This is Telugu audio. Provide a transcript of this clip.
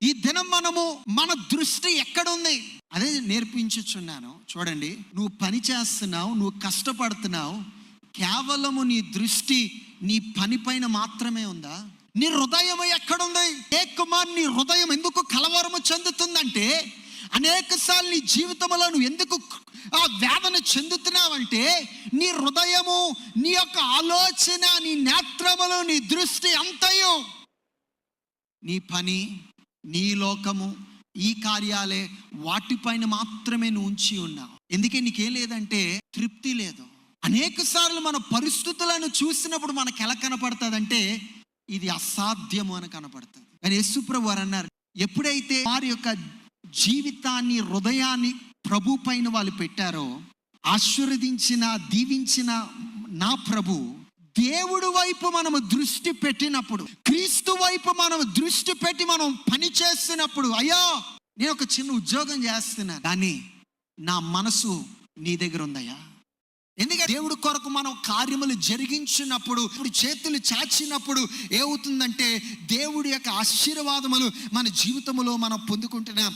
ఈ దినం మన దృష్టి ఎక్కడుంది అదే నేర్పించుచున్నాను. చూడండి, నువ్వు పని చేస్తున్నావు, నువ్వు కష్టపడుతున్నావు, కేవలము నీ దృష్టి నీ పని పైన మాత్రమే ఉందా? నీ హృదయం ఎక్కడుంది? నీ హృదయం ఎందుకు కలవరము చెందుతుందంటే, అనేక సార్లు నీ జీవితంలో నువ్వు ఎందుకు ఆ వేదన చెందుతున్నావంటే, నీ హృదయము, నీ యొక్క ఆలోచన, నీ నేత్రములు, నీ దృష్టి అంతయు నీ పని, నీ లోకము, ఈ కార్యాలే, వాటిపైన మాత్రమే నువ్వు ఉంచి ఉన్నావు. ఎందుకే నీకేం లేదంటే తృప్తి లేదు. అనేక సార్లు మన పరిస్థితులను చూసినప్పుడు మనకు ఎలా కనపడుతుందంటే ఇది అసాధ్యము అని కనపడుతుంది. కానీ యేసుప్రభు వారు అన్నారు, ఎప్పుడైతే వారి యొక్క జీవితాన్ని, హృదయాన్ని ప్రభు పైన వాళ్ళు పెట్టారో, ఆశీర్వదించిన, దీవించిన నా ప్రభు, దేవుడు వైపు మనము దృష్టి పెట్టినప్పుడు, క్రీస్తు వైపు మనం దృష్టి పెట్టి మనం పని చేస్తున్నప్పుడు, అయ్యా నేను ఒక చిన్న ఉద్యోగం చేస్తున్నా కానీ నా మనసు నీ దగ్గర ఉందయ్యా. ఎందుకంటే దేవుడి కొరకు మనం కార్యములు జరిగించినప్పుడు, ఇప్పుడు చేతులు చాచినప్పుడు ఏమవుతుందంటే దేవుడి యొక్క ఆశీర్వాదములు మన జీవితంలో మనం పొందుకుంటున్నాం.